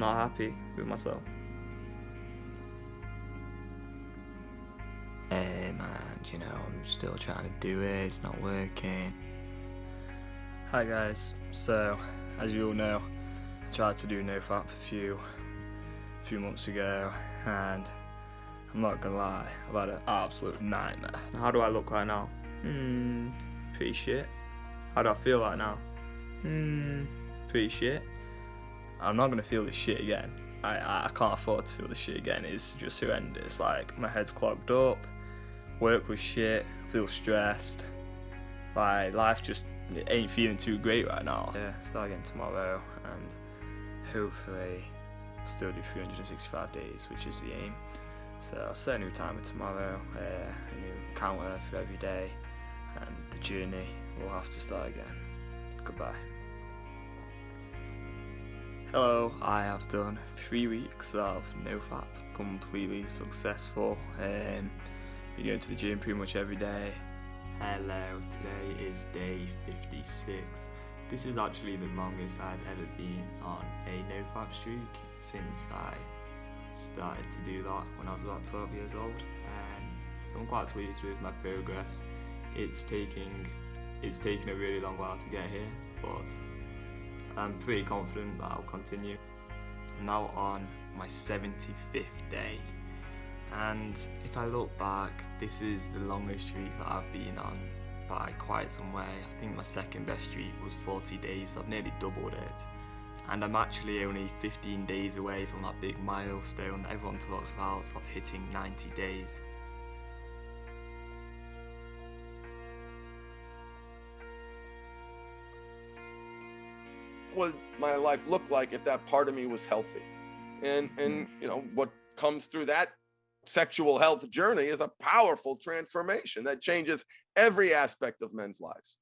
not happy with myself. Man, I'm still trying to do it, it's not working. Hi guys, so as you all know, I tried to do NoFap a few months ago, and I'm not gonna lie, I've had an absolute nightmare. How do I look right now? Pretty shit. How do I feel right now? Pretty shit. I'm not gonna feel this shit again. I can't afford to feel this shit again. It's just horrendous. Like, my head's clogged up, work was shit, I feel stressed. Like, life just ain't feeling too great right now. Yeah, start again tomorrow, and hopefully still do 365 days, which is the aim. So I'll set a new timer tomorrow, a new counter for every day, and the journey will have to start again. Goodbye. Hello, I have done 3 weeks of NoFap, completely successful. Been going to the gym pretty much every day. Hello, today is day 56. This is actually the longest I've ever been on a NoFap streak since I started to do that when I was about 12 years old. So I'm quite pleased with my progress. It's taking a really long while to get here, but I'm pretty confident that I'll continue. I'm now on my 75th day, and if I look back, this is the longest streak that I've been on by quite some way. I think my second best streak was 40 days, I've nearly doubled it, and I'm actually only 15 days away from that big milestone that everyone talks about of hitting 90 days. What would my life look like if that part of me was healthy? And what comes through that sexual health journey is a powerful transformation that changes every aspect of men's lives.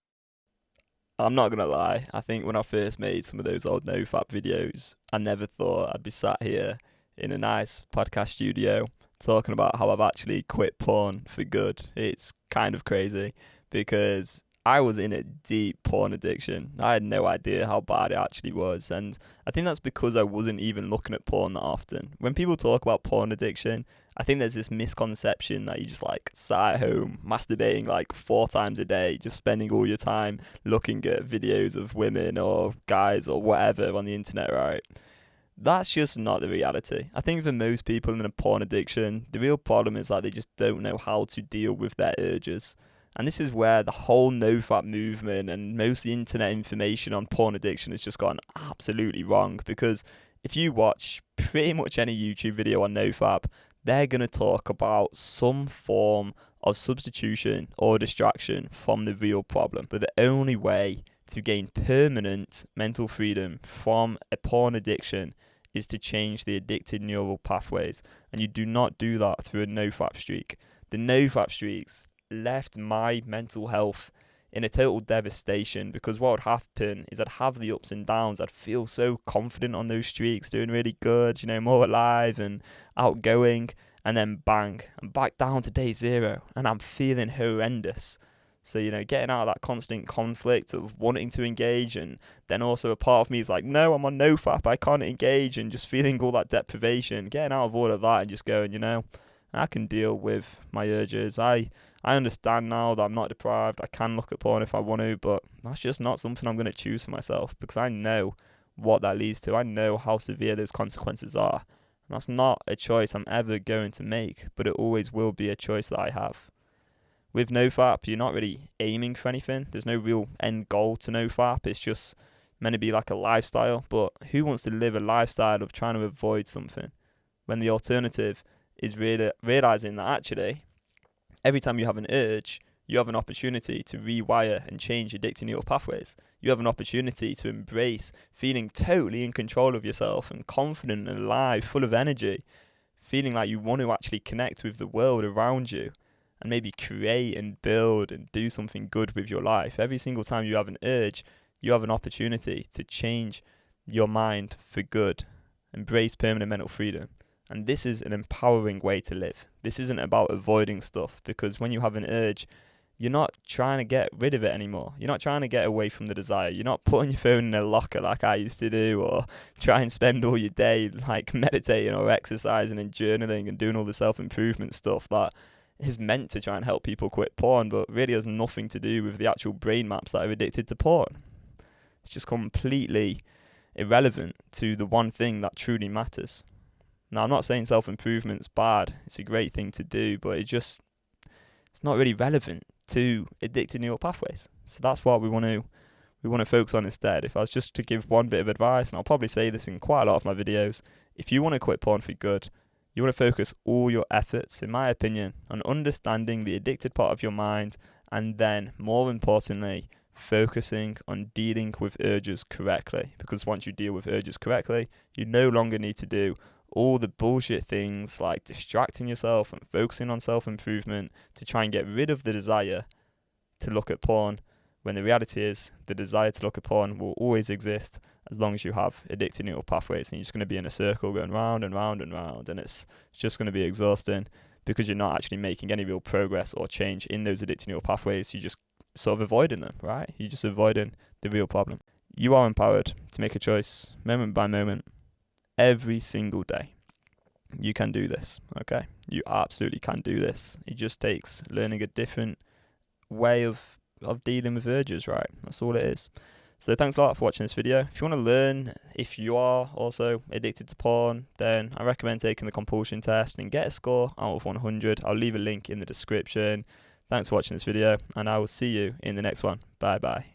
I'm not gonna lie, I think when I first made some of those old NoFap videos, I never thought I'd be sat here in a nice podcast studio talking about how I've actually quit porn for good. It's kind of crazy because I was in a deep porn addiction. I had no idea how bad it actually was, and I think that's because I wasn't even looking at porn that often. When people talk about porn addiction, I think there's this misconception that you just like sat at home masturbating like 4 times a day, just spending all your time looking at videos of women or guys or whatever on the internet, right? That's just not the reality. I think for most people in a porn addiction, the real problem is that they just don't know how to deal with their urges. And this is where the whole NoFap movement and most of the internet information on porn addiction has just gone absolutely wrong. Because if you watch pretty much any YouTube video on NoFap, they're going to talk about some form of substitution or distraction from the real problem. But the only way to gain permanent mental freedom from a porn addiction is to change the addicted neural pathways. And you do not do that through a NoFap streak. The NoFap streaks left my mental health in a total devastation, because what would happen is I'd have the ups and downs. I'd feel so confident on those streaks, doing really good, more alive and outgoing, and then bang, I'm back down to day 0 and I'm feeling horrendous. So, getting out of that constant conflict of wanting to engage, and then also a part of me is like, no, I'm on NoFap, I can't engage, and just feeling all that deprivation, getting out of all of that and just going, I can deal with my urges. I understand now that I'm not deprived. I can look at porn if I want to, but that's just not something I'm going to choose for myself, because I know what that leads to. I know how severe those consequences are. And that's not a choice I'm ever going to make, but it always will be a choice that I have. With NoFap, you're not really aiming for anything. There's no real end goal to NoFap. It's just meant to be like a lifestyle. But who wants to live a lifestyle of trying to avoid something when the alternative is realizing that actually every time you have an urge, you have an opportunity to rewire and change addicting neural pathways. You have an opportunity to embrace feeling totally in control of yourself and confident and alive, full of energy, feeling like you want to actually connect with the world around you and maybe create and build and do something good with your life. Every single time you have an urge, you have an opportunity to change your mind for good, embrace permanent mental freedom. And this is an empowering way to live. This isn't about avoiding stuff, because when you have an urge, you're not trying to get rid of it anymore. You're not trying to get away from the desire. You're not putting your phone in a locker like I used to do, or try and spend all your day like meditating or exercising and journaling and doing all the self-improvement stuff that is meant to try and help people quit porn, but really has nothing to do with the actual brain maps that are addicted to porn. It's just completely irrelevant to the one thing that truly matters. Now, I'm not saying self-improvement's bad. It's a great thing to do, but it's not really relevant to addicted neural pathways. So that's what we want to focus on instead. If I was just to give one bit of advice, and I'll probably say this in quite a lot of my videos, if you want to quit porn for good, you want to focus all your efforts, in my opinion, on understanding the addicted part of your mind, and then, more importantly, focusing on dealing with urges correctly. Because once you deal with urges correctly, you no longer need to do all the bullshit things like distracting yourself and focusing on self-improvement to try and get rid of the desire to look at porn, when the reality is the desire to look at porn will always exist as long as you have addicted neural pathways, and you're just going to be in a circle going round and round and round, and it's just going to be exhausting because you're not actually making any real progress or change in those addicted neural pathways. You're just sort of avoiding them, right? You're just avoiding the real problem. You are empowered to make a choice moment by moment every single day. You can do this, okay? You absolutely can do this. It just takes learning a different way of dealing with urges, right? That's all it is. So thanks a lot for watching this video. If you want to learn if you are also addicted to porn, then I recommend taking the compulsion test and get a score out of 100. I'll leave a link in the description. Thanks for watching this video, and I will see you in the next one. Bye bye.